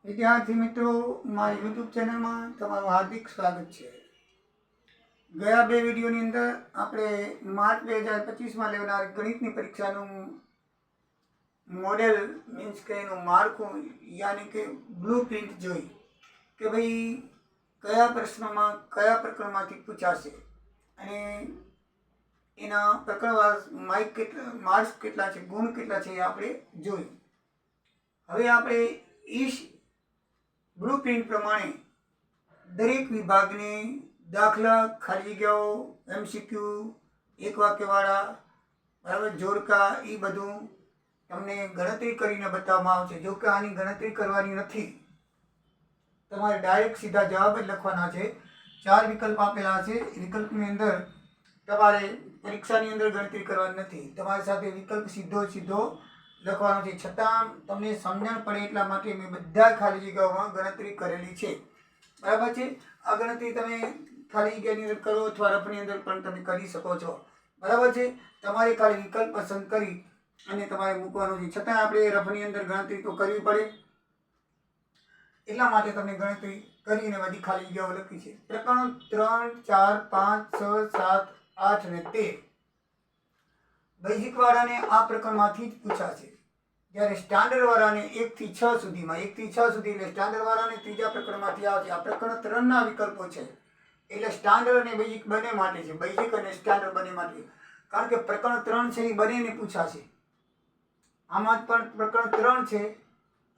વિદ્યાર્થી મિત્રો, મારી યુટ્યુબ ચેનલમાં તમારું હાર્દિક સ્વાગત છે. ગયા બે વિડીયોની અંદર આપણે માર્ચ 2025માં લેનાર ગણિતની પરીક્ષાનું મોડેલ મીન્સ કે એનું માળખું યાની કે બ્લુ પ્રિન્ટ જોઈ કે ભાઈ કયા પ્રશ્નમાં કયા પ્રકરણમાંથી પૂછાશે અને એના પ્રકરણવાર માર્ક્સ કેટલા છે, ગુણ કેટલા છે એ આપણે જોઈ. હવે આપણે બ્લુ પ્રિન્ટ પ્રમાણે દરેક વિભાગને દાખલા, ખાલી જગ્યાઓ, MCQ, એક વાક્યવાળા, બરાબર, જોડકા, એ બધું તમને ગણતરી કરીને બતાવવામાં આવશે. જો કે આની ગણતરી કરવાની નથી, તમારે ડાયરેક્ટ સીધા જવાબ જ લખવાના છે. 4 વિકલ્પ આપેલા છે. વિકલ્પની અંદર તમારે પરીક્ષાની અંદર ગણતરી કરવાની નથી, તમારી સાથે વિકલ્પ સીધો લખવાનો છે. છતાં તમને સમજણ પડે એટલા માટે મેં બધા ખાલી જગ્યાઓમાં ગણતરી કરેલી છે. બરાબર છે. આ ગણતરી તમે ખાલી જગ્યાની અંદર કરો અથવા રફની અંદર પણ તમે કરી શકો છો. બરાબર છે. તમારે ખાલી વિકલ્પ પસંદ કરી અને તમારે મૂકવાનો છે. છતાં આપણે રફની અંદર ગણતરી તો કરવી પડે, એટલા માટે તમને ગણતરી કરીને બધી ખાલી જગ્યાઓ લખી છે. પ્રકરણ 3, 4, 5, 6, 7, 8 અને 13 બેઝિક વાળાને આ પ્રકરણમાંથી જ પૂછાશે. જ્યારે સ્ટાન્ડર્ડ વાળાને 1 થી 6 સુધીમાં, 1 થી 6 સુધી એટલે સ્ટાન્ડર્ડ વાળાને ત્રીજા પ્રકરણમાંથી આવશે. આ પ્રકરણ 3ના વિકલ્પો છે એટલે સ્ટાન્ડર્ડ અને બેઝિક બંને માટે છે. બેઝિક અને સ્ટાન્ડર્ડ બંને માટે, કારણ કે પ્રકરણ 3 છે એ બંનેને પૂછાશે. આમાં પણ પ્રકરણ 3 છે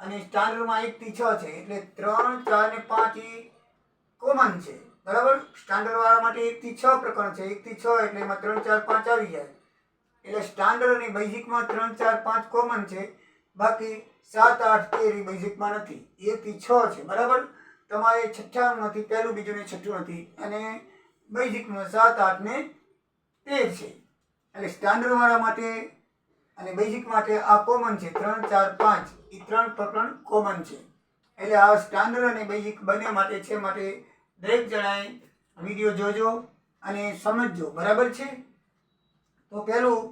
અને સ્ટાન્ડર્ડમાં 1 થી 6 છે એટલે 3, 4 ને 5 એ કોમન છે. બરાબર. સ્ટાન્ડર્ડ વાળા માટે 1 થી 6 પ્રકરણ છે. 1 થી 6 એટલે એમાં 3, 4, 5 આવી જાય. એટલે સ્ટાન્ડર્ડ અને બેઝિકમાં 3, 4, 5 કોમન છે. બાકી 7, 8, 13 બેઝિકમાં નથી, 1 થી 6 છે. બરાબર. તમારે છઠ્ઠાનું નથી, પહેલું, બીજું ને છઠ્ઠું નથી, અને બેઝિકમાં 7, 8 ને 13 છે. એટલે સ્ટાન્ડર્ડ વાળા માટે અને બેઝિક માટે આ કોમન છે. 3, 4, 5 એ 3 પ્રકરણ કોમન છે. એટલે આ સ્ટાન્ડર્ડ અને બેઝિક બંને માટે છે. માટે દરેક જણાએ વિડીયો જોજો અને સમજજો. બરાબર છે. તો પહેલું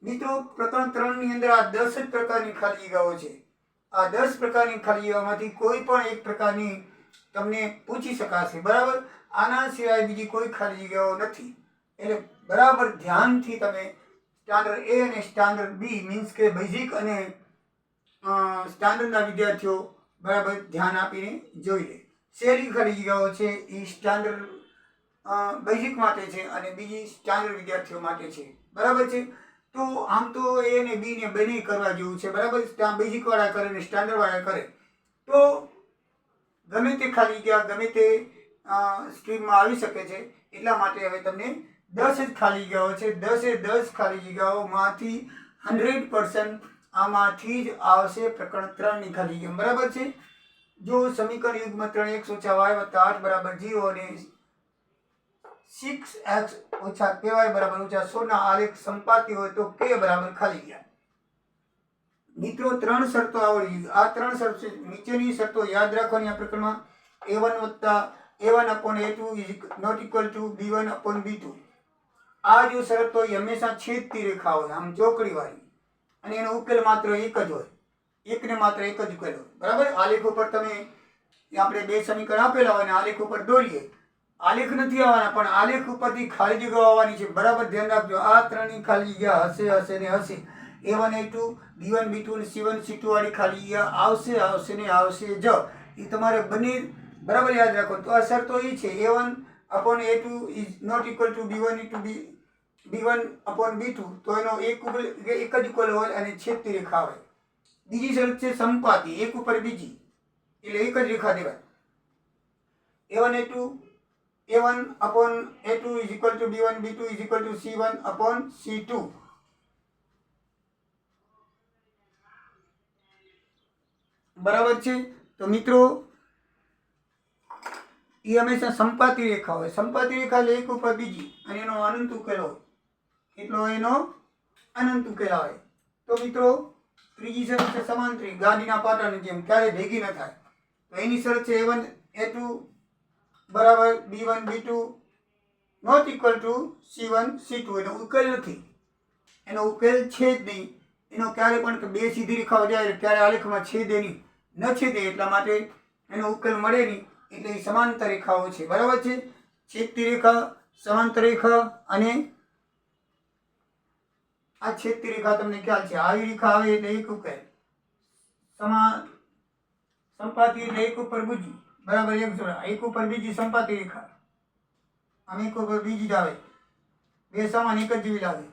મિત્રો, પ્રકરણ 3ની અંદર આ 10 જ પ્રકારની ખાલી જગ્યાઓ છે. આ 10 પ્રકારની ખાલી જગ્યાઓમાંથી કોઈ પણ એક પ્રકારની તમને પૂછી શકાશે. બરાબર. આના સિવાય બીજી કોઈ ખાલી જગ્યાઓ નથી. એટલે બરાબર ધ્યાનથી તમે સ્ટાન્ડર્ડ A અને સ્ટાન્ડર્ડ B મીન્સ કે બેઝિક અને સ્ટાન્ડર્ડના વિદ્યાર્થીઓ બરાબર ધ્યાન આપીને જોઈ લે. શેરી ખાલી જગ્યાઓ છે એ સ્ટાન્ડર્ડ બેઝિક માટે છે અને બીજી સ્ટાન્ડર્ડ વિદ્યાર્થીઓ માટે છે. બરાબર છે. તો આમ તો A અને B ને બંને કરવા જેવું છે. બરાબર. બેઝિક વાળા કરે ને સ્ટાન્ડર્ડ વાળા કરે તો ગમે તે ખાલી જગ્યા ગમે તે સ્ટ્રીમમાં આવી શકે છે. એટલા માટે હવે તમને 10 જ ખાલી જગ્યાઓ છે. 10 ખાલી જગ્યાઓમાંથી 100% આમાંથી જ આવશે પ્રકરણ 3ની ખાલી જગ્યા. બરાબર છે. જો સમીકરણ યુગ્મ 3x - y + 8 = 0 અને 6x - ky = -16 ના આલેખ સંપાતી હોય તો k બરાબર ખાલી જગ્યા. મિત્રો 3 શરતો આવડી. આ 3 શરતો છે. નીચેની શરતો યાદ રાખવાની આ પ્રકરણમાં. a1 + a1/a2 ≠ b1/b2. આ જો શરતો એ હંમેશા છેદતી રેખા હોય, આમ ચોકડી વાળી, અને એનો ઉકેલ માત્ર એક જ હોય. એકને માત્ર એક જ ઉકેલ હોય. બરાબર. આલેખ ઉપર તમે આપણે 2 સમીકરણ આપેલા હોય અને આલેખ ઉપર દોરીએ, આલેખ નથી આવવાના પણ આલેખ ઉપરથી ખાલી જગ્યાઓ આવવાની છે. બરાબર ધ્યાન રાખજો. આ 3ની ખાલી જગ્યા હશે ને હશે. a1 a2 b1 b2 અને c1 c2 વાળી ખાલી જગ્યા આવશે ને આવશે જ. એ તમારે બંને બરાબર યાદ રાખો. તો આ શરતો એ છે a1/a2 ≠ b1/b2, તો એનો એક જ ઉકેલ હોય અને છેદતી રેખા હોય. બીજી શરત છે સંપાતી, એક ઉપર બીજી, એટલે એક જ રેખા દેવાય. a1/a2 = b1/b2 = c1/c2. બરાબર છે. તો મિત્રો એ હંમેશા સંપાતી રેખા હોય. સંપાતી રેખા એટલે એક ઉપર બીજી અને એનો અનંત ઉકેલ હોય. એટલો એનો અનંત ઉકેલ આવે. તો મિત્રો ત્રીજી શરત છે સમાંતરી, ગાડીના પાટાની જેમ ક્યારે ભેગી ન થાય. તો એની શરત છે a1a2 = b1b2 ≠ c1c2. એનો ઉકેલ નથી, એનો ઉકેલ છે જ નહીં. એનો ક્યારે પણ 2 સીધી રેખાઓ જાય ત્યારે આલેખમાં છેદે નહીં. ન છેદે એટલા માટે એનો ઉકેલ મળે નહીં, એટલે એ સમાંતર રેખાઓ છે. બરાબર છે. છેદતી રેખા, સમાંતર રેખા અને આ છેદતી રેખા તમને ખ્યાલ છે. આવી રેખા આવે એટલે એક ઉકેલ. સંપાતી એટલે એક ઉપર બીજી, બરાબર એક જોડા. એક ઉપર બીજી સંપાતી રેખા અને એક ઉપર બીજી જ આવે, બે સમાન એક જ જેવી લાગે.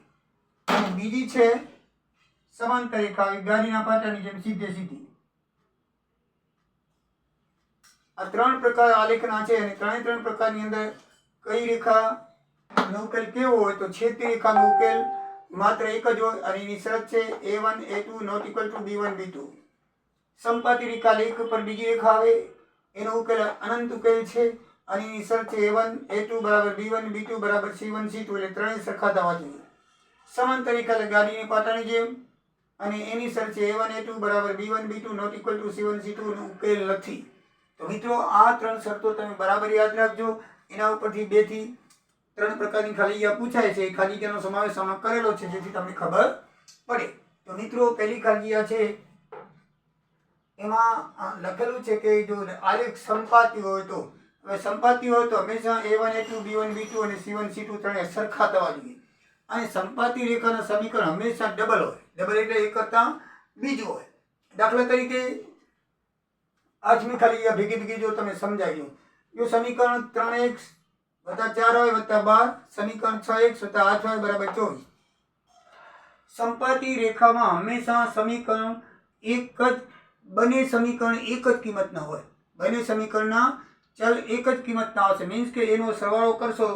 અને બીજી છે સમાંતર રેખા, ગાડીના પાટાની જેમ સીધે સીધી. આ ત્રણ પ્રકાર આલેખના છે અને ત્રણ પ્રકારની અંદર કઈ રેખાનો ઉકેલ કેવો હોય તો છેદતી રેખાનો ઉકેલ માત્ર એક જ હોય અને એની શરત છે a1 a2 not equal to b1 b2. સંપાતી રેખા એક ઉપર બીજી રેખા આવે એનો ઉકેલ અનંત ઉકેલ છે અને એની શરત છે a1 a2 બરાબર b1 b2 બરાબર c1 c2, એટલે ત્રણેય સરખા થવા જોઈએ. સમાંતર રેખા એટલે ગાડીની પાટાની જેમ અને એની શરત છે a1 a2 બરાબર b1 b2 not equal two c1 c2 નો ઉકેલ નથી. તો મિત્રો આ ત્રણ શરતો તમે બરાબર યાદ રાખજો. એના ઉપરથી 2 થી 3 પ્રકારની ખાલી પૂછાય છે. ખાલી જગ્યાનો સમાવેશ આમાં કરેલો છે જેથી તમને ખબર પડે. તો મિત્રો પહેલી ખાલી છે એમાં લખેલું છે કે જો આલેખ સંપાતી હોય તો, હવે સંપાતી હોય તો હંમેશા a1 a2 b1 b2 અને c1 c2 ત્રણેય સરખા થવા જોઈએ. અને સંપાતી રેખાના સમીકરણ હંમેશા ડબલ હોય. ડબલ એટલે એક કરતા બીજું હોય. દાખલા તરીકે આજની ખાલી ભેગી જો તમે સમજાવી લો, જો સમીકરણ 3x + 4y + 12, સમીકરણ 6x + 8y બરાબર 24. સંપાતી રેખામાં હંમેશા સમીકરણ એક જ, બંને સમીકરણ એક જ કિંમતના હોય. બંને સમીકરણના ચલ એક જ કિંમતના આવશે. મીન્સ કે એનો સરવાળો કરશો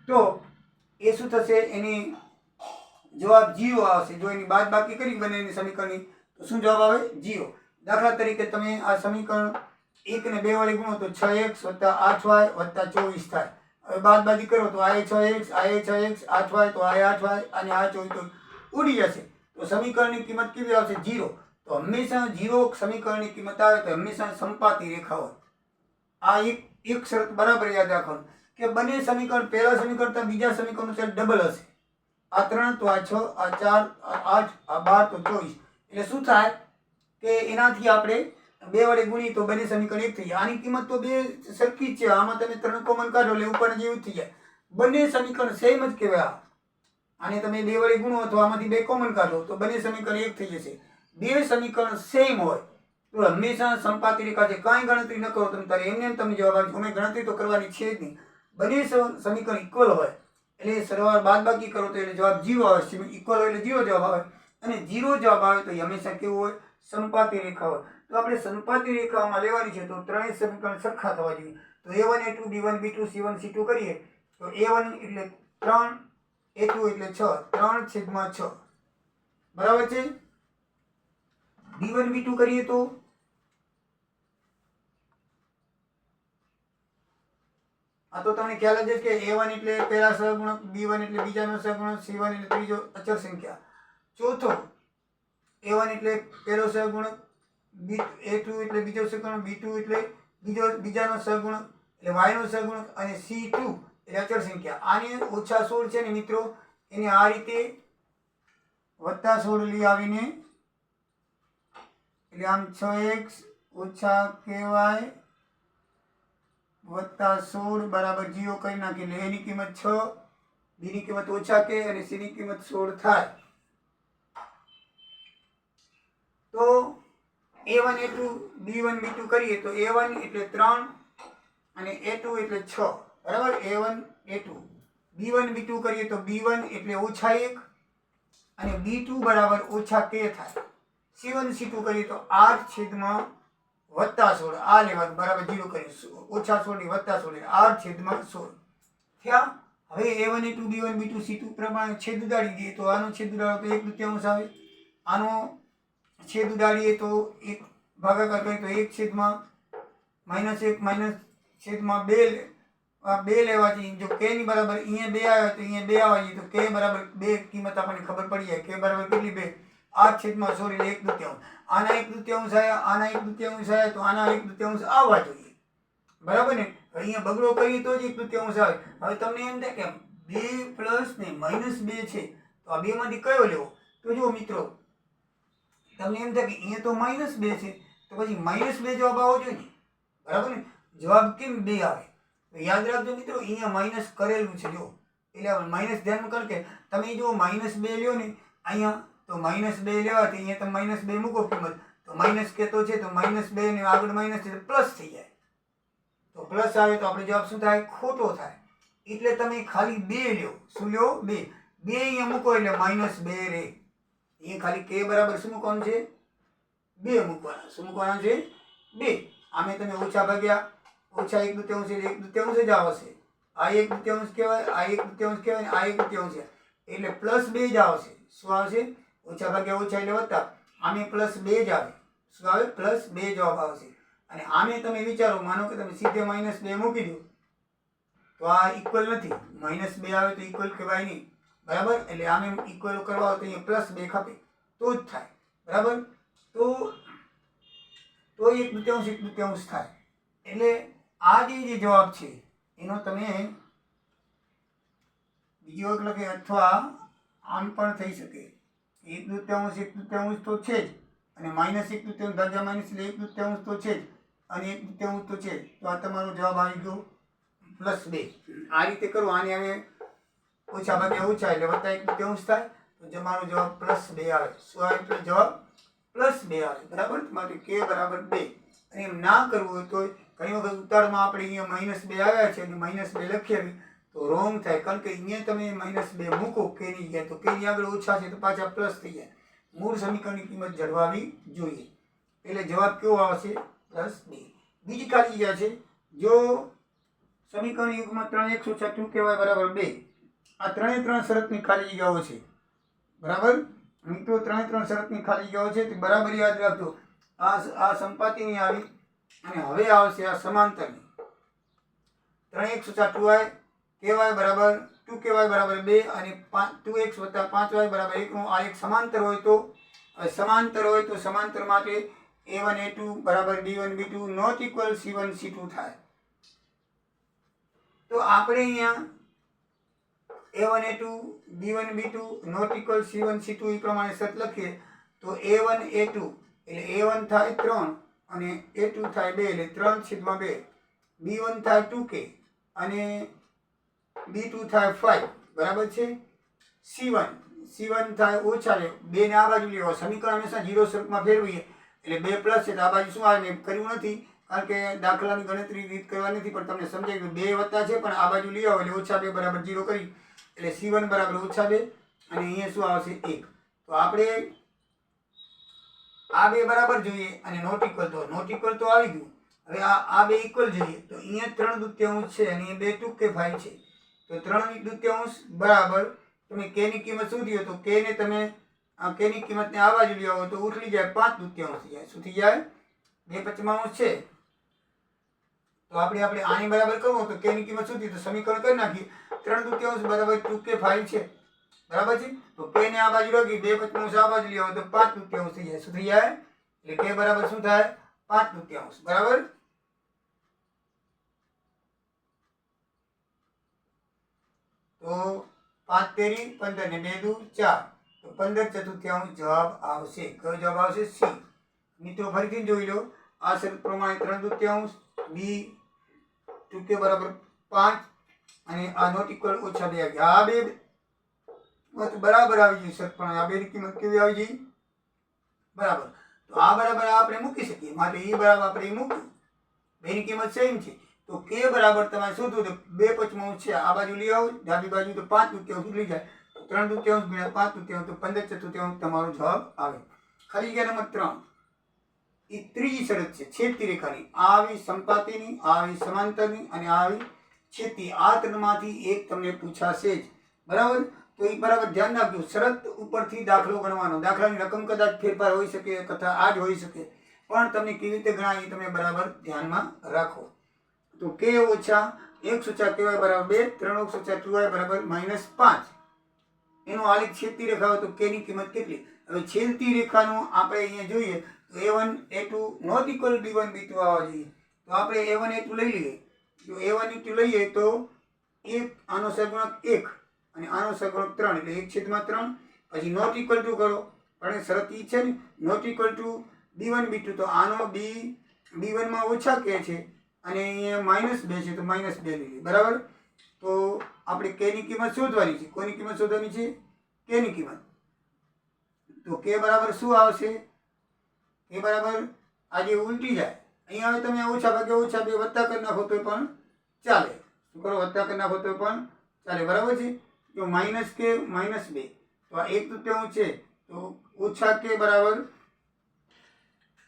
તો એ શું થશે, એની જવાબ 0 આવશે. જો એની બાદબાકી કરી બંનેની સમીકરણની તો શું જવાબ આવે? 0. દાખલા તરીકે તમે આ સમીકરણ 1 ને 2 વડે ગુણો તો 6x + 8y + 24 થાય. હવે બાદબાકી કરો તો આ 6x, આ 6x, 8y તો આ 8y અને આ 24 તો ઉડી જશે. તો સમીકરણની કિંમત કેવી આવશે? 0. તો હંમેશા 0 સમીકરણની કિંમત આવે તો હંમેશા સંપાતી રેખા હોય. આ એક શરત બરાબર યાદ રાખવાનું કે બંને સમીકરણ પહેલા સમીકરણ કરતા બીજા સમીકરણનું ચલ ડબલ હશે. આ 3 તો આ 6, આ 4, આ 8, આ 12 તો 24. એટલે શું થાય કે એનાથી આપણે 2 વડે ગુણીએ તો બંને સમીકરણ એક થઈ જાય. આની કિંમત તો બે સરખી જ છે. આમાં તમે 3 કોમન કાઢો એટલે ઉપર જેવું થઈ જાય. બંને સમીકરણ સેમ જ કહેવાય. આને તમે 2 વડે ગુણો તો આમાંથી 2 કોમન કાઢો તો બંને સમીકરણ એક થઈ જશે. બે સમીકરણ સેમ હોય તો હંમેશા સંપાતી રેખા છે. કાંઈ ગણતરી ન કરો તમે તારે એમને તમને જવાબ આવે. અમે ગણતરી તો કરવાની છે જ નહીં. બંને સમીકરણ ઇક્વલ હોય એટલે સરવાળો બાદબાકી કરો તો એટલે જવાબ 0 આવે. ઇક્વલ હોય એટલે 0 જવાબ આવે અને 0 જવાબ આવે તો એ હંમેશા કેવું હોય? સંપાતી રેખા હોય. તો આપણે સંપાતી રેખામાં લેવાની છે તો ત્રણેય સમીકરણ સરખા થવા જોઈએ. તો a1 a2 b1 b2 c1 c2 કરીએ તો a1 એટલે 3, a2 એટલે 6, 3/6 બરાબર છે. b1 b2 કરીએ તો આ તો તમને ખ્યાલ જ છે કે a1 એટલે પહેલા સહગુણક, b1 એટલે બીજાનો સહગુણક, c1 એટલે ત્રીજો અચળ સંખ્યા. ચોથો a1 એટલે પહેલો સહગુણક, a2 એટલે બીજો સહગુણક, b2 એટલે બીજાનો સહગુણક એટલે y નો સહગુણક અને c2 એટલે અચળ સંખ્યા. આને ઓછા 16 છે ને મિત્રો, એને આ રીતે +16 લઈ આવીને એટલે આમ 6x - ky +16 બરાબર 0 કરી નાખી. એટલે એની કિંમત 6, b ની કિંમત -k અને c ની કિંમત 16 થાય. તો a1 a2 b1 b2 કરીએ તો a1 એટલે 3 અને a2 એટલે 6 બરાબર. a1 a2 b1 b2 કરીએ તો b1 એટલે -1 અને b2 બરાબર -k થાય. c1 c2 કરીએ તો 8/16 આ લેવાનું બરાબર 0 કરીશું. -16 ની +16 8/16 થયા. હવે a1 a2 b1 b2 c2 પ્રમાણે છેદ ઉડાડી દઈએ તો આનો છેદ ઉડાડો તો 1/2 આવે. આનો છેદ ઉડાડીએ તો 1 ભાગાકાર કરીએ તો 1/-1 -2 લેવા જોઈએ. જો k ની બરાબર અહીંયા 2 આવે તો અહીંયા 2 આવવા જોઈએ. તો k બરાબર 2 કિંમત આપણને ખબર પડી જાય. k બરાબર કેટલી? 2. 8/16 એટલે 1/2. આના 1/2 આયા, આના 1/2 આયા તો આના 1/2 આવવા જોઈએ. બરાબર ને? અહીંયા બગડો કરીએ તો જ 1/2 આવે. હવે તમને એમ થાય કે 2 + ને -2 છે તો આ બે માંથી કયો લેવો? તો જુઓ મિત્રો, તમને એમ થાય કે અહીંયા તો -2 છે તો પછી -2 જવાબ આવવો જોઈએ ને, બરાબર ને? જવાબ કેમ 2 આવે? તો યાદ રાખજો મિત્રો, અહીંયા માઇનસ કરેલું છે જો, એટલે માઇનસ ધ્યાનમાં કર કે તમે જો -2 લ્યો ને અહીંયા, તો -2 લેવાથી અહીંયા તમે -2 મૂકો કિંમત, તો માઇનસ કેતો છે તો -2 ને આગળ માઇનસ છે તો પ્લસ થઈ જાય. તો પ્લસ આવે તો આપણે જવાબ શું થાય? ખોટો થાય. એટલે તમે ખાલી 2 લ્યો. શું લ્યો? 2 અહીંયા મૂકો એટલે -2 રહે. અહીંયા ખાલી k બરાબર શું મૂકવાનું છે? 2 મૂકવાના. શું મૂકવાના છે? 2. આમે તમે ઓછા ભાગ્યા ઓછા 1/2 એટલે 1/2 જ આવશે. આ 1/2 કહેવાય, આ 1/2 કહેવાય ને આ 1/2 છે એટલે +2 જ આવશે. શું આવશે? ઓછા ભાગ્યા ઓછા એટલે વત્તા. આમે +2 જ આવે. શું આવે? +2 જવાબ આવશે. અને આમે તમે વિચારો, માનો કે તમે સીધે -2 મૂકી દો તો આ ઇક્વલ નથી. -2 આવે તો ઇક્વલ કહેવાય નહીં, બરાબર? એટલે આને ઇક્વલ કરવા હોય તો અહીંયા +2 ખપે તો જ થાય, બરાબર? તો 1/2 થાય. એટલે આ જે જવાબ છે એનો તમે બીજો એક લખે, અથવા આમ પણ થઈ શકે. 1/2 તો છે જ, અને -1/2 ભાગ્યા માઇનસ એટલે 1/2 તો છે જ, અને 1/2 તો છે જ. તો આ તમારો જવાબ આવી ગયો +2. આ રીતે કરો. આને હવે ઓછા ભાગ્યા ઓછા એટલે વત્તા 1/2 થાય તો તમારો જવાબ +2 આવે. શું આવે? જવાબ +2 આવે, બરાબર? માટે k બરાબર 2. અને એમ ના કરવું હોય તો ઘણી વખત ઉતારમાં આપણે અહીંયા -2 આવ્યા છે અને -2 લખી આવી તો રોંગ થાય, કારણ કે અહીંયા તમે -2 મૂકો k ની જગ્યાએ તો k ની આગળ ઓછા છે તો પાછા પ્લસ થઈ જાય. મૂળ સમીકરણની કિંમત જળવાવી જોઈએ. એટલે જવાબ કેવો આવશે? +2. બીજી ખાલી જગ્યા છે, જો સમીકરણ યુગમાં 3x - 2ky બરાબર 2. આ 3 શરતની ખાલી જગ્યાઓ છે, બરાબર મિત્રો? 3 શરતની ખાલી જગ્યાઓ છે તે બરાબર યાદ રાખજો. આ સંપાતીની આવી અને હવે આવશે આ સમાંતરની. 3x - 2y ky બરાબર 2ky બરાબર 2 અને 2x + 5y બરાબર 1 આ એક સમાંતર હોય તો સમાંતર માટે a1 a2 બરાબર b1 b2 not equal c1 c2 થાય. તો આપણે અહીંયા a1 a2 b1 b2 not equal c1 c2 એ પ્રમાણે શરત લખીએ તો a1 a2 એટલે a1 થાય 3 અને a2 થાય 2 એટલે 3/2. b1 થાય 2k અને b2 થાય 5, બરાબર છે? c1 થાય ઓછા 2 ને આ બાજુ લેવા. સમીકરણ હંમેશા 0 સ્વરૂપમાં ફેરવીએ એટલે 2 પ્લસ છે તો આ બાજુ શું આવે? મેં કર્યું નથી કારણ કે દાખલાની ગણતરી રીત કરવા નથી, પણ તમને સમજાય કે 2 વત્તા છે પણ આ બાજુ લઈ આવો એટલે -2 બરાબર 0 કરી એટલે c1 બરાબર -2 અને અહીંયા શું આવશે? 1. તો આપણે આ 2 બરાબર જોઈએ અને નોટ ઇક્વલ તો આવી ગયું. હવે આ 2 ઇક્વલ જોઈએ તો અહીંયા 3/2 છે અને 2 2k 5 છે તો 3/2 બરાબર તમે k ની કિંમત શું થયો? તો k ને તમે k ની કિંમતને આ બાજુ લઈ આવો તો ઉઠલી જાય 5/2 થઈ જાય. શું થઈ જાય? 2/5 છે. તો આપણે આની બરાબર કરવું તો k ની કિંમત શું થઈ? તો સમીકરણ કરી નાખીએ. 3/2 બરાબર 2k 5 છે, બરાબર છે? તો k ને આ બાજુ રાખી 2/5 આ બાજુ લઈ આવો તો 5/2 થઈ જાય. શું થઈ જાય? એટલે k બરાબર શું થાય? 5/2, બરાબર? તો 5 તેરી 15 ને 2 દુ 4 તો 15/4 જવાબ આવશે. કયો જવાબ આવશે? C. મિત્રો ફરીથી જોઈ લો. આ શરત પ્રમાણે 3/2 b 2k બરાબર 5 અને આ નોટ ઇક્વલ -2 આવી ગયા. આ 2 બરાબર આવી ગઈ શરત પ્રમાણે. આ 2 ની કિંમત કેવી આવી ગઈ? બરાબર. તો આ બરાબર આપણે મૂકી શકીએ, માટે એ બરાબર આપણે મૂક્યું. 2 ની કિંમત સેમ છે તો k બરાબર તમારે શોધવું તો 2/5 છે. આ બાજુ લઈ આવો ડાબી બાજુ તો 5/2 ઉતરી જાય. 3/2 ગુણ્યા 5/2 તો 15/4 તમારો જવાબ આવે. ખાલી જગ્યા નંબર 3 એ ત્રીજી શરત છે છેદતી રેખાની. આ આવી સંપાતીની, આ આવી સમાંતરની અને આ આવી છેદતી. આ ત્રણમાંથી એક તમને પૂછાશે જ, બરાબર? તો એ બરાબર ધ્યાન રાખજો. શરત ઉપરથી દાખલો ગણવાનો. દાખલાની રકમ કદાચ ફેરફાર હોઈ શકે, કથા આ જ હોઈ શકે, પણ તમને કેવી રીતે ગણાય એ તમે બરાબર ધ્યાનમાં રાખો. તો k ઓછા x ઓછા ky બરાબર 2, 3x ઓછા 2y બરાબર -5. એનો આલેખ છેદતી રેખા હોય તો k ની કિંમત કેટલી? હવે છેદતી રેખાનું આપણે અહીંયા જોઈએ તો a1 a2 not equal b1 b2 આવવા જોઈએ. તો આપણે a1 a2 લઈ લઈએ. જો a1 a2 લઈએ તો 1 આનો સહગુણક 1 અને આનો સહગુણક 3 એટલે 1/3. પછી નોટ ઇક્વલ ટુ કરો, પણ શરત ઈ છે ને not equal to B1 B2 તો આનો B1 માં ઓછા કે છે અને અહીંયા -2 છે તો -2 લઈ લઈએ, બરાબર. તો આપણે k ની કિંમત શોધવાની છે. કોની કિંમત શોધવાની છે? k ની કિંમત. તો k બરાબર શું આવશે? k બરાબર આજે ઉલટી જાય. અહીંયા હવે તમે ઓછા ભાગે ઓછા 2 વત્તા કરી નાખો તો પણ ચાલે. શું કરો? વત્તા કરી નાખો તો પણ ચાલે, બરાબર છે. તો -k -2 તો આ 1/3 છે તો ઓછા k બરાબર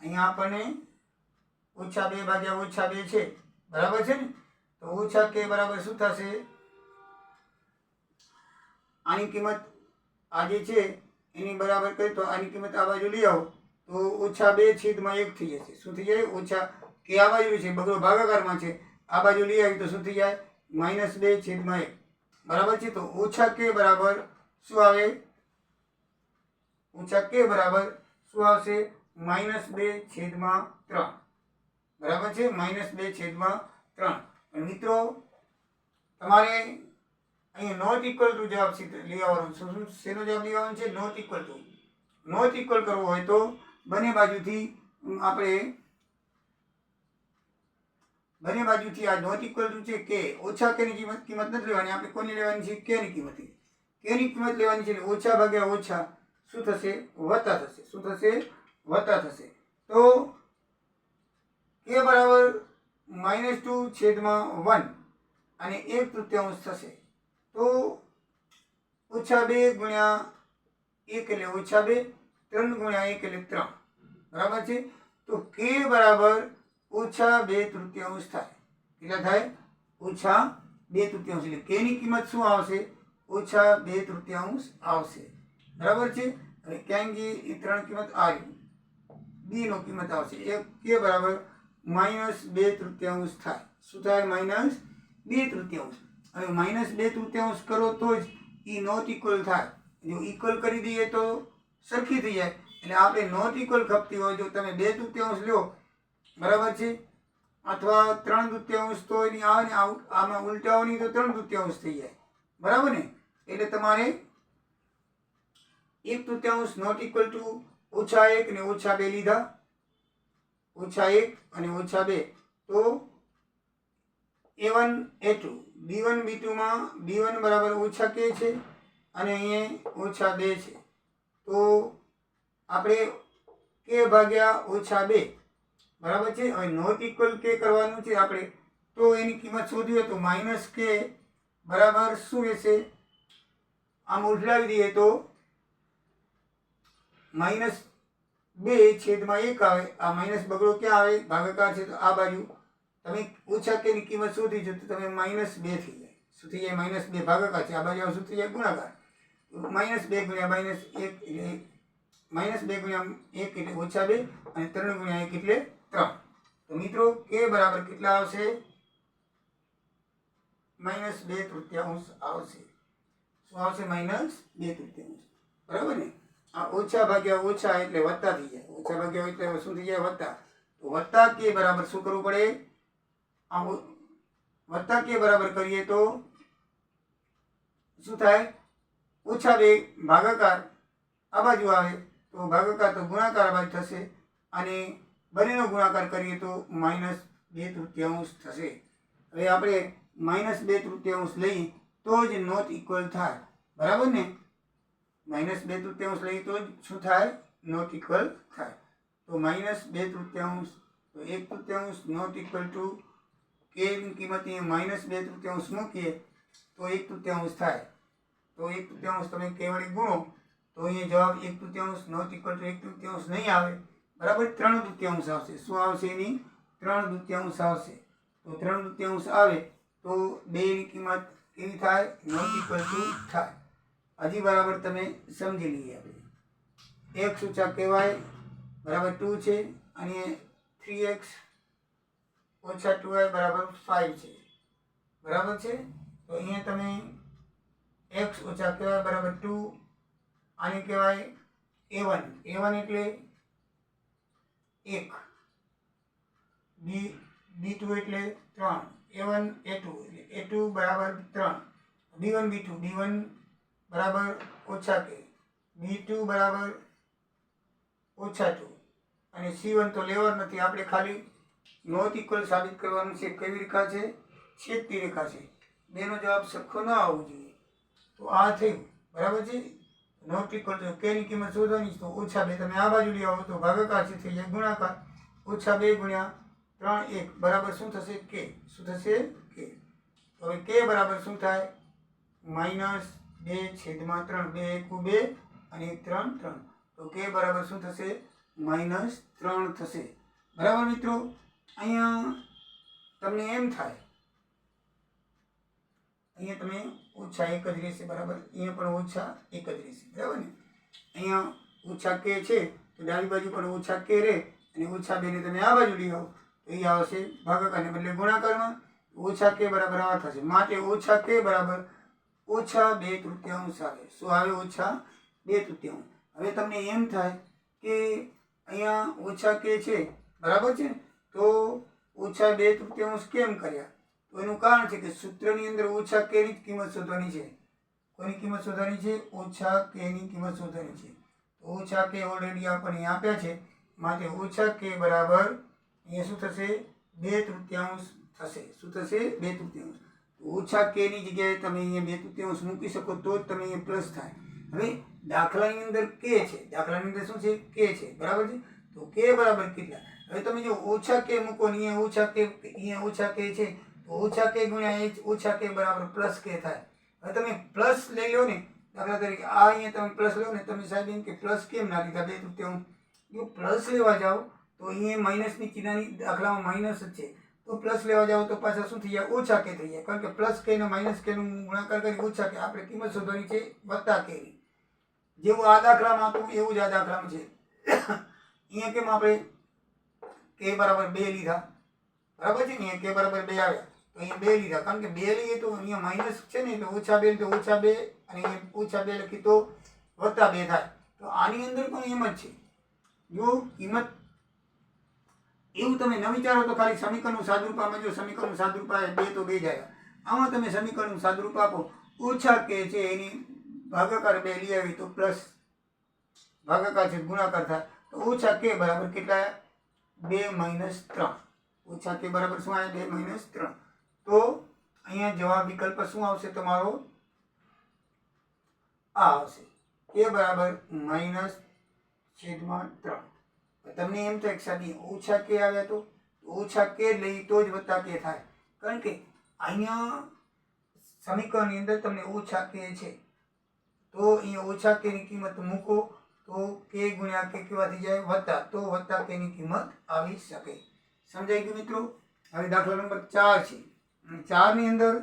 અહીંયા આપણને -2 ભાગ્યા -2 છે, બરાબર છે ને. તો ઓછા k બરાબર શું થશે? આની કિંમત આ જે છે એની બરાબર કરીએ તો આની કિંમત આ બાજુ લઈ આવો તો -2/1 થઈ જશે. શું થઈ જાય? ઓછા k આ બાજુ છે, બગડો ભાગાકારમાં છે, આ બાજુ લઈ આવી તો શું થઈ જાય? -2/1, બરાબર છે. તો ઓછા k બરાબર શું આવે? ઓછા k બરાબર શું આવશે? -2/3, બરાબર છે. -2/3. મિત્રો તમારે અહીંયા નોટ ઇક્વલ ટુ જવાબ લઈ આવવાનો. શેનો જવાબ લઈ આવવાનો છે? Not equal to. Not equal કરવો હોય તો બંને બાજુથી આ નોટ ઇક્વલ ટુ છે કે ઓછા કે ની કિંમત નથી લેવાની, આપણે કોની લેવાની છે? કે ની કિંમત. કે ની કિંમત લેવાની છે એટલે ઓછા ભાગ્યા ઓછા શું થશે? વત્તા થશે. શું થશે? વત્તા થશે. તો k બરાબર -2/1 અને 1/3 થશે. તો -2 ગુણ્યા 1 એટલે -2, 3 ગુણ્યા 1 એટલે 3, બરાબર છે. તો k બરાબર -2/3 થાય. કેટલા થાય? -2/3. એટલે k ની કિંમત શું આવશે? -2/3 આવશે, બરાબર છે. હવે ક્યાં ગઈ એ 3 કિંમત? આવી b નો કિંમત આવશે. k બરાબર -2/3 થાય. શું થાય? -2/3. હવે -2/3 કરો તો જ એ નોટ ઇક્વલ થાય. જો ઇક્વલ કરી દઈએ તો સરખી થઈ જાય. એટલે આપણે નોટ ઇક્વલ ખપતી હોય, જો તમે 2/3 લો, બરાબર છે, અથવા 3/3 તો એની આવે ને આમાં ઉલટાઓની તો 3/3 થઈ જાય, બરાબર ને. એટલે તમારે 1/3 નોટ ઇક્વલ ટુ -1 ને -2 લીધા. -1 અને -2 તો A1 A2 B1 B2 માં B1 બરાબર -k છે અને અહીંયા -2 છે. તો આપણે k ભાગ્યા -2, બરાબર છે. હવે નોટ ઇક્વલ k કરવાનું છે આપણે, તો એની કિંમત શોધવી હોય તો -k બરાબર શું રહેશે? આમ ઉલટાવી દઈએ તો -2/1 આવે. આ માઇનસ બગડો ક્યાં આવે? ભાગાકાર છે તો આ બાજુ. તમે ઓછા k ની કિંમત શોધી છે તો તમે -2 થઈ જાય. શું થઈ જાય? -2 ભાગાકાર છે, આ બાજુ શું થઈ જાય? ગુણાકાર. -2 ગુણ્યા -1 એટલે -2 ગુણ્યા 1 એટલે -2 અને 3 ગુણ્યા 1 એટલે 3. તો મિત્રો k બરાબર કેટલા આવશે? -2/3 આવશે. શું આવશે? -2/3, બરાબર ને. આ ઓછા ભાગ્યા ઓછા એટલે વત્તા થઈ જાય. ઓછા ભાગ્યા એટલે શું થઈ જાય? વત્તા. તો વત્તા k બરાબર શું કરવું પડે? આ વત્તા k બરાબર કરીએ તો શું થાય? -2 ભાગાકાર આ બાજુ આવે તો ભાગાકાર તો ગુણાકાર આ બાજુ થશે અને બંનેનો ગુણાકાર કરીએ તો -2/3 થશે. હવે આપણે -2/3 લઈ તો જ નોટ ઇક્વલ થાય, બરાબર ને. -2/3 લઈએ તો જ શું થાય? નોટ ઇક્વલ થાય. તો -2/3 તો 1/3 નોટ ઇક્વલ ટુ k ની કિંમત -2/3 મૂકીએ તો 1/3 થાય. તો 1/3 તમે k વડે ગુણો તો અહીંયા જવાબ 1/3 નોટ ઇક્વલ ટુ 1/3 નહીં આવે, બરાબર. 3/3 આવશે. શું આવશે? એની 3/3 આવશે. તો 3/3 આવે તો 2 ની કિંમત કેવી થાય? નોટ ઇક્વલ ટુ થાય. હજી બરાબર તમે સમજી લઈએ. આપણે x ઊંચા કહેવાય બરાબર 2 છે અને 3x ઓછા 2y બરાબર 5 છે, બરાબર છે. તો અહીંયા તમે x ઓછા કહેવાય બરાબર 2, આને કહેવાય a1. a1 એટલે 1, b2 એટલે 3, a1 a2 એટલે a2 બરાબર 3, b1 b2 b1 બરાબર -k, b2 બરાબર -2, અને C1 તો લેવા નથી, આપણે ખાલી નોટ ઇક્વલ સાબિત કરવાનું છે. કેવી રેખા છે? છેદતી રેખા છે. બેનો જવાબ સરખો ના આવવો જોઈએ. તો આ થયું, બરાબર છે. નોટ ઇક્વલ તો k ની કિંમત શોધવાની, તો -2 તમે આ બાજુ લઈ આવો તો ભાગાકાર છે, થઈ જાય ગુણાકાર. -2 ગુણ્યા 3 1 બરાબર શું થશે? k. શું થશે? k. હવે k બરાબર શું થાય? -2/3. 2 × 2 અને 1 3 3. તો k બરાબર શું થશે? -3 થશે. બરાબર મિત્રો. અહીંયા તમને એમ થાય, અહીંયા તમે -1 જ રહેશે, બરાબર. અહીંયા પણ -1 જ રહેશે, બરાબર ને. અહીંયા -k છે તો ડાબી બાજુ પણ -k રહે, અને -2 ને તમે આ બાજુ લઈ આવો તો એ આવશે ભાગાકારને બદલે ગુણાકારમાં. -k બરાબર આ થશે, માટે -k બરાબર -2/3 આવે. શું આવે? -2/3. હવે તમને એમ થાય કે અહીંયા -k છે, બરાબર છે, તો -2/3 કેમ કર્યા? તો એનું કારણ છે કે સૂત્રની અંદર -k ની કિંમત શોધવાની છે. કોની કિંમત શોધવાની છે? -k ની કિંમત શોધવાની છે. તો -k ઓલરેડી આપણને આપ્યા છે, માટે -k બરાબર અહીંયા શું થશે? 2/3 થશે. શું થશે? 2/3. -k ની જગ્યાએ તમે અહીંયા 2/3 મૂકી શકો તો જ તમે અહીંયા પ્લસ થાય. હવે દાખલાની અંદર k છે, દાખલાની અંદર શું છે? k છે, બરાબર છે. તો k બરાબર કેટલા? હવે તમે જો -k મૂકો ને અહીંયા -k છે, તો -k ગુણ્યા -k બરાબર +k થાય. હવે તમે પ્લસ લઈ લો ને, દાખલા તરીકે આ અહીંયા તમે પ્લસ લો ને, તમે સાહેબ એમ કે પ્લસ કેમ ના લીધા? 2/3. જો પ્લસ લેવા જાઓ તો અહીંયા માઇનસની ચિહ્નની દાખલામાં માઇનસ જ છે, તો પ્લસ લેવા જાઓ તો પાછા શું થઈ જાય? -k થઈ જાય. કારણ કે +k ને -k નું ગુણાકાર કરી -k, આપણે કિંમત શોધવાની છે +k ની. જેવું આ દાખલામાં હતું એવું જ આ દાખલામાં છે. અહીંયા કેમ આપણે k બરાબર 2 લીધા, બરાબર છે ને. અહીંયા k બરાબર 2 આવ્યા તો અહીંયા 2 લીધા, કારણ કે 2 લઈએ તો અહીંયા માઇનસ છે ને, એટલે -2 તો -2, અને અહીંયા -2 લખી તો +2 થાય. તો આની અંદર પણ એમ જ છે. જો કિંમત એવું તમે ન વિચારો તો ખાલી સમીકરણનું સાદુરૂપ આમાં, જો સમીકરણનું સાદુરૂપ આવે 2 તો 2 જ આવ્યા. આમાં તમે સમીકરણનું સાદુરૂપ આપો, -k છે એની ભાગાકાર 2 લઈ આવી તો પ્લસ ભાગાકાર છે ગુણાકાર થાય, તો -k બરાબર કેટલા? 2 - 3. -k બરાબર શું આવે? 2 - 3. તો અહીંયા જવાબ વિકલ્પ શું આવશે તમારો? આ આવશે, k બરાબર -3. તમને એમ થાય કે સાહેબ -k આવ્યા તો -k લઈ તો જ +k થાય. કારણ કે અહીંયા સમીકરણની અંદર તમને -k છે, તો અહીંયા -k ની કિંમત મૂકો તો k ગુણ્યા k કેવા થઈ જાય? વત્તા. તો +k ની કિંમત આવી શકે. સમજાઈ ગયું મિત્રો? હવે દાખલા નંબર 4 છે. 4 ની અંદર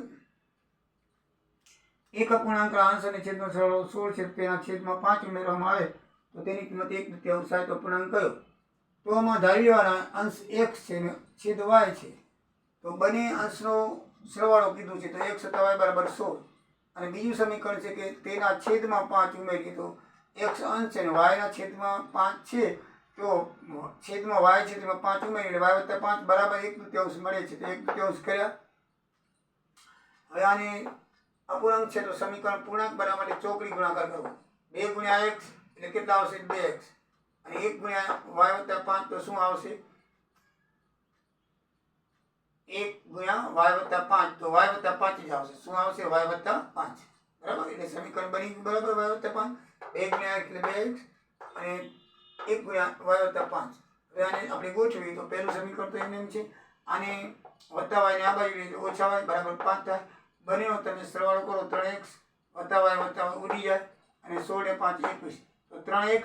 એક અપૂર્ણાંક અંશ અને છેદનો સરવાળો 16 છે, તેના છેદમાં 5 ઉમેરવામાં આવે તો તેની કિંમત 1/3 થાય. તો અપૂર્ણાંક કયો? તો આમાં ધારી લેવાના અંશ x છે ને છેદ y છે, તો બંને અંશનો સરવાળો કીધું છે, તો x + y બરાબર 16. અને બીજું સમીકરણ છે કે તેના છેદમાં 5 ઉમેરીએ તો x અંશ છે ને y ના છેદમાં 5 છે, તો છેદમાં y છે તેમાં 5 ઉમેરી એટલે y + 5 બરાબર 1/3 મળે છે. તો 1/3 કર્યા. હવે આને અપૂર્ણાંક છે તો સમીકરણ પૂર્ણાંક બનાવવા માટે ચોકડી ગુણાકાર કરવો. 2 ગુણ્યા x એટલે કેટલા આવશે? 2x. અને 1 ગુણ્યા y + 5 તો શું આવશે? 1 ગુણ્યા y + 5 તો y + 5 જ આવશે. શું આવશે? y + 5. બરાબર. એટલે સમીકરણ બની ગયું, બરાબર. y + 5. 2 ગુણ્યા x એટલે 2x, અને 1 ગુણ્યા y + 5. હવે આને આપણે ગોઠવીએ તો પહેલું સમીકરણ તો એમ છે, આને વત્તા y ને આ બાજુ લઈએ તો -y બરાબર 5 થાય. બંનેનો તમે સરવાળો કરો 3x વત્તા y ઉડી જાય, અને 16 ને 5 21, તો 3x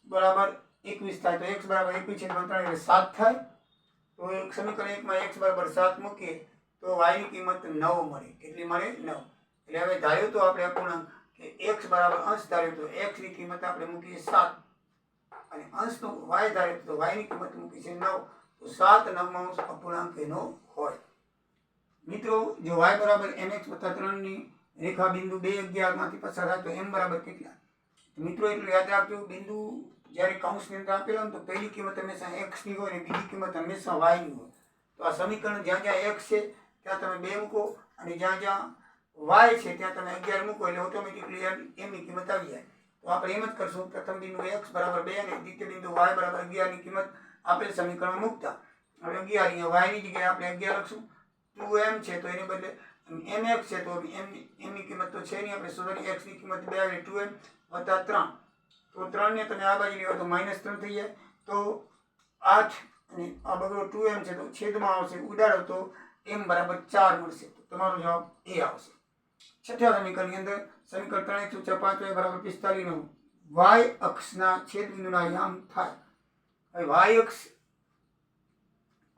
બરાબર 21 થાય. તો x બરાબર 21/3 એટલે 7 થાય. તો એક સમીકરણ 1 માં x બરાબર 7 મૂકીએ તો y ની કિંમત 9 મળે. કેટલી મળે? 9. એટલે હવે ધાર્યું તો આપણે અપૂર્ણાંક કે x બરાબર અંશ ધાર્યું તો x ની કિંમત આપણે મૂકીએ 7, અને અંશનો y ધાર્યું તો y ની કિંમત મૂકી છે 9. તો 7 9 અપૂર્ણાંક એનો હોય. મિત્રો જો y બરાબર mx + 3 ની રેખા બિંદુ 2 11 માંથી પસાર થાય તો m બરાબર કેટલા? મિત્રો એટલું યાદ રાખજો, બિંદુ જ્યારે કૌંસની અંદર આપેલો ને તો પહેલી કિંમત હંમેશા x ની હોય, અને બીજી કિંમત હંમેશા y ની હોય. તો આ સમીકરણ જ્યાં જ્યાં x છે ત્યાં તમે 2 મૂકો, અને જ્યાં જ્યાં y છે ત્યાં તમે 11 મૂકો, એટલે ઓટોમેટિકલી m ની કિંમત આવી જાય. તો તો આપણે એમ જ કરશું, પ્રથમ બિંદુ x બરાબર 2 અને દ્વિતીય બિંદુ y બરાબર 11 ની કિંમત આપેલ સમીકરણમાં મૂકતા હવે 11 અહીંયા y ની જગ્યાએ આપણે 11 લખશું. 2m છે તો એને બદલે mx છે તો m ની કિંમત તો છે નહીં, આપણે સોરી x ની કિંમત 2 આવે 2m વત્તા 3 તો 3 ને તમે આ બાજુ લેવા તો -3 થઈ જાય તો 8 અને આ બગડો 2m છે તો છેદમાં આવશે ઉડાડો તો m બરાબર 4 મળશે. તો તમારો જવાબ એ આવશે. છઠ્ઠા સમીકરણની અંદર સમીકરણ 3 × 5y બરાબર 45 નો y અક્ષના છેદ બિંદુના યામ થાય. હવે y અક્ષ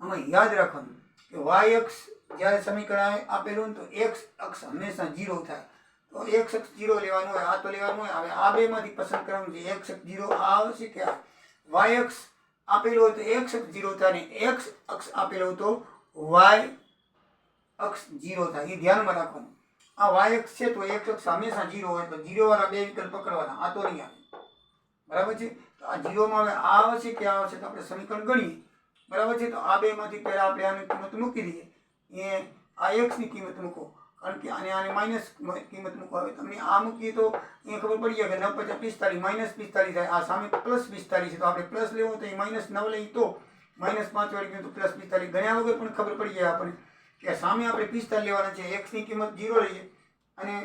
આમાં યાદ રાખવાનું કે y અક્ષ જ્યારે સમીકરણ આપેલું તો x અક્ષ હંમેશા 0 થાય. તો x અક્ષ 0 લેવાનું હોય, આ તો લેવાનું હોય. હવે આ બેમાંથી પસંદ કરવાનું છે. x અક્ષ 0 આ આવશે કે આ y અક્ષ આપેલો હોય તો x અક્ષ 0 થાય ને x અક્ષ આપેલો હોય તો y અક્ષ 0 થાય. એ ધ્યાનમાં રાખવાનું. આ y અક્ષ છે તો x અક્ષ હંમેશા 0 હોય તો 0 વાળા બે વિકલ્પ પકડવાના, આ તો નહીં આવે. બરાબર છે. તો આ 0 માં હવે આ આવશે કે આ આવશે તો આપણે સમીકરણ ગણીએ. બરાબર છે. તો આ બેમાંથી પહેલા આપણે આની કિંમત મૂકી દઈએ. એ આ x ની કિંમત મૂકો કારણ કે આને માઇનસ કિંમત મૂકો. હવે તમને આ મૂકીએ તો એ ખબર પડી જાય કે 9 × 45 -45 થાય. આ સામે +45 છે તો આપણે પ્લસ લેવો તો એ -9 લઈએ તો -5 વાળી કિંમત +45 ગણ્યા વગર પણ ખબર પડી જાય આપણને કે સામે આપણે 45 લેવાના છે. x ની કિંમત 0 લઈએ અને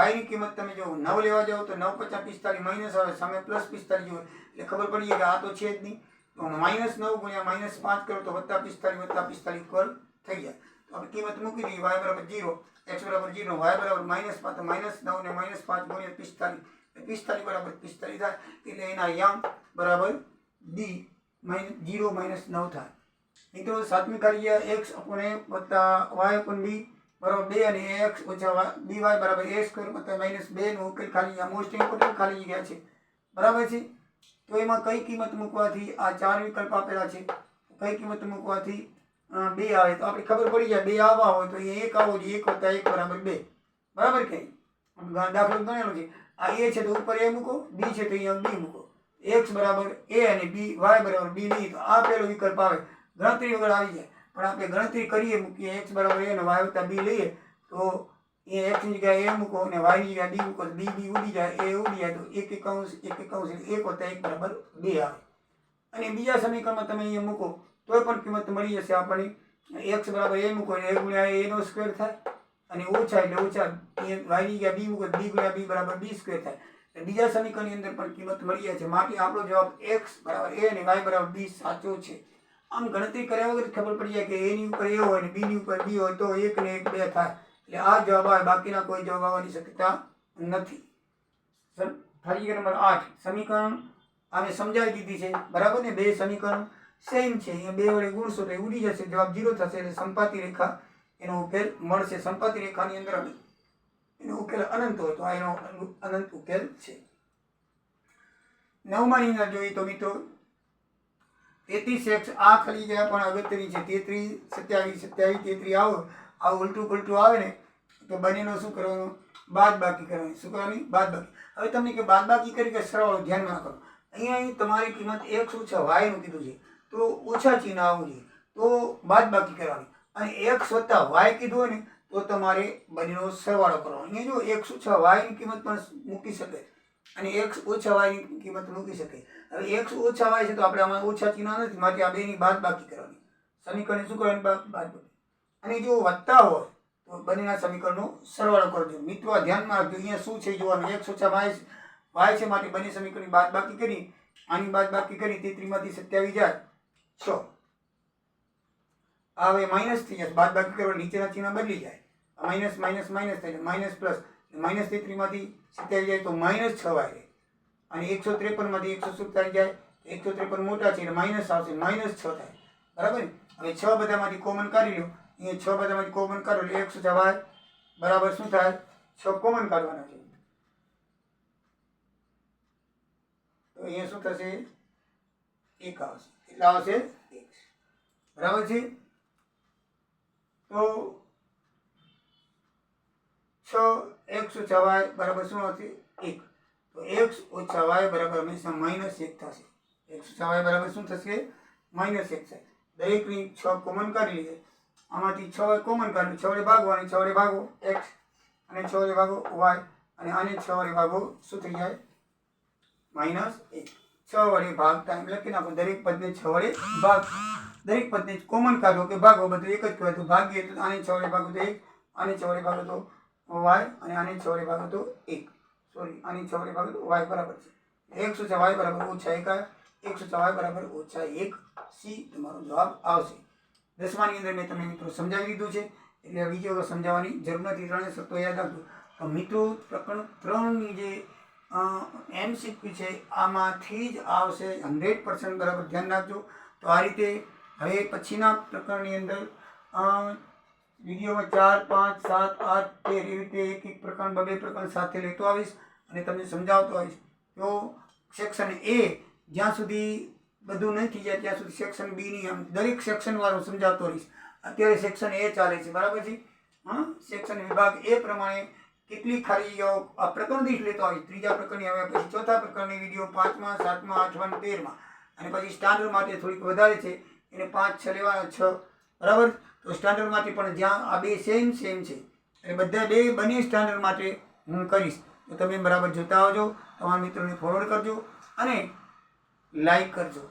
y ની કિંમત તમે જો 9 લેવા જાઓ તો 9 × 45 માઇનસ આવે, સામે +45 હોય એટલે ખબર પડી જાય કે આ તો છે જ નહીં. તો -9 × -5 કરો તો +45 +45 પર થઈ જાય. તો આપણે કિંમત મૂકી દઈએ. y બરાબર 0, x બરાબર 0, y બરાબર -5 તો -9 ને -5 × 45 45 બરાબર 45 થાય એટલે એના યામ બરાબર d 0 - 9 થાય. મિત્રો સાતમી કાર્ય x / વત્તા y / b બરાબર 2 અને x - by બરાબર a² વત્તા -2 નો ઉકેલ ખાલી આ મોસ્ટ ઇમ્પોર્ટન્ટ ખાલી જગ્યા છે. બરાબર છે. તો એમાં કઈ કિંમત મૂકવાથી આ ચાર વિકલ્પ આપેલા છે, કઈ કિંમત મૂકવાથી 2 આવે તો આપણે ખબર પડી જાય. 2 આવવા હોય તો એ 1 આવવો જોઈએ. 1 + 1 બરાબર 2. બરાબર કે દાખલો ગણેલો છે. આ a છે તો ઉપર a મૂકો, b છે તો અહીંયા b મૂકો. x બરાબર a અને b y બરાબર b નહીં તો આ પેલો વિકલ્પ આવે, ગણતરી વગર આવી જાય. પણ આપણે ગણતરી કરીએ મૂકીએ x બરાબર a અને y + b લઈએ તો એ x ની જગ્યાએ a મૂકો અને y ની જગ્યાએ b મૂકો તો b ઉડી જાય, a ઉડી જાય તો 1 × 1 = 1 બરાબર 2 આવે. અને બીજા સમીકરણમાં તમે અહીંયા મૂકો તો પણ કિંમત મળી જશે આપણને. x બરાબર a મૂકો એટલે a × a² થાય અને ઓછા એટલે ઓછા y ની જગ્યાએ b મૂકો b × b બરાબર b² થાય. બીજા સમીકરણની અંદર પણ કિંમત મળી જાય છે. માટે આપણો જવાબ x બરાબર a અને y બરાબર b સાચો છે. આમ ગણતરી કર્યા વગર ખબર પડી જાય કે a ની ઉપર a હોય અને b ની ઉપર b હોય તો 1 ને 1 2 થાય એટલે આ જવાબ આવે, બાકીના કોઈ જવાબ આવવાની શક્યતા નથી. કાર્ય નંબર 8 સમીકરણ આને સમજાવી દીધી છે. બરાબર ને. બે સમીકરણ સેમ છે. અહીંયા 2 વડે ગુણશો તો ઉડી જશે, જવાબ 0 થશે એટલે સંપાતી રેખા એનો ઉકેલ મળશે. સંપાતી રેખાની અંદર એનો ઉકેલ અનંત હોય તો આ એનો અનંત ઉકેલ છે. 9માની અંદર જોઈએ તો મિત્રો 33x આ ખાલી જગ્યા પણ અગત્યની છે. 33 27 27 33 આવું ઉલટું પલટું આવે ને તો બંનેનો શું કરવાનું? બાદબાકી કરવાની. શું કરવાની? બાદબાકી. હવે તમને કે બાદબાકી કરી કે સરવાળો ધ્યાનમાં રાખો. અહીંયા તમારી કિંમત x - y નું કીધું છે તો ઓછા ચિહ્ન આવવું જોઈએ તો બાદબાકી કરવાની. અને x + y કીધું હોય ને તો તમારે બંનેનો સરવાળો કરવાનો. અહીંયા જો x - y ની કિંમત પણ મૂકી શકે અને x - y ની કિંમત મૂકી શકે. હવે x - y છે તો આપણે આમાં ઓછા ચિહ્ન નથી માટે આ બેની બાદબાકી કરવાની. સમીકરણ શું કરવાની? બાદબાકી. અને જો વત્તા હોય તો બંનેના સમીકરણનો સરવાળો કરજો. મિત્રો ધ્યાનમાં રાખજો. અહીંયા શું છે જોવાનું? x - y છે માટે બંને સમીકરણની બાદબાકી કરી, આની બાદબાકી કરી 33 માંથી 27 જાય 6. હવે માઈનસ થઈ જશે. બાદબાકી કરવા નીચેના ચિહ્ન બદલી જાય. માઈનસ માઈનસ માઈનસ થાય માઈનસ પ્લસ. -33 માંથી 27 જાય તો -6y રહે. અને 153 માંથી 147 જાય 153 મોટા છે એટલે માઇનસ આવશે, -6 થાય. બરાબર ને. હવે 6 બધામાંથી કોમન કાઢી લો. અહીંયા 6 બધામાંથી કોમન કાઢો એટલે x - y બરાબર શું થાય? 6 કોમન કાઢવાના છે તો અહીંયા શું થશે? 1 આવશે. કેટલા આવશે? 1. બરાબર છે. તો 6x - y બરાબર શું આવશે? 1. તો x - y બરાબર હંમેશા -1 થશે. x - y બરાબર શું થશે? -1 થાય. દરેકની 6 કોમન કાઢી લીધે. આમાંથી 6 કોમન કાઢી 6 વડે ભાગવાની. 6 વડે ભાગો x અને 6 વડે ભાગો y અને આને 6 વડે ભાગો શું થઈ જાય? -1 6 વડે ભાગતા એમ લખી નાખો. દરેક પદને 6 વડે ભાગ. દરેક પદને કોમન કાઢો કે ભાગો, બધું એક જ કહેવાય. તો ભાગીએ તો આને 6 વડે ભાગો તો 1, આને 6 વડે ભાગો તો y, અને આને 6 વડે ભાગો તો 1. સોરી, આને 6 વડે ભાગો તો y બરાબર છે 1 શું છે? y બરાબર -1 1 શું છે? y બરાબર -1. C તમારો જવાબ આવશે. 10માની અંદર મેં તમને મિત્રો સમજાવી દીધું છે, એટલે બીજો સમજાવવાની જરૂર નથી. ત્રણે શરતો યાદ રાખજો. તો મિત્રો પ્રકરણ 3ની જે MCQ છે આમાંથી જ આવશે 100% બરાબર ધ્યાન રાખજો. તો આ રીતે હવે પછીના પ્રકરણની અંદર વિડીયોમાં 4, 5, 7, 8, 13 એવી રીતે એક એક પ્રકરણ, બે પ્રકરણ સાથે લેતો આવીશ અને તમને સમજાવતો આવીશ. તો સેક્શન A જ્યાં સુધી બધું નહીં થઈ જાય ત્યાં સુધી સેક્શન B ની આમ દરેક સેક્શન વાળું સમજાવતો રહીશ. અત્યારે સેક્શન A ચાલે છે, બરાબર છે. સેક્શન વિભાગ A પ્રમાણે કેટલી ખાલી જગ્યાઓ આ પ્રકરણ દીઠ લેતો આવીશ. ત્રીજા પ્રકરણની હવે પછી ચોથા પ્રકરણની વિડીયો 5મા, 7મા, 8મા અને 13મા, અને પછી સ્ટાન્ડર્ડ માટે થોડીક વધારે છે એને 5, 6 લેવાના 6, બરાબર. તો સ્ટાન્ડર્ડ માટે પણ જ્યાં આ બે સેમ છે એટલે બધા બંને સ્ટાન્ડર્ડ માટે હું કરીશ. તો તમે બરાબર જોતા આવજો, તમારા મિત્રોને ફોરવર્ડ કરજો અને લાઈક કરજો.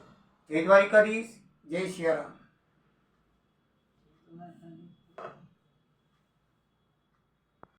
જય દ્વારિકાધીશ, જય સિયારામ.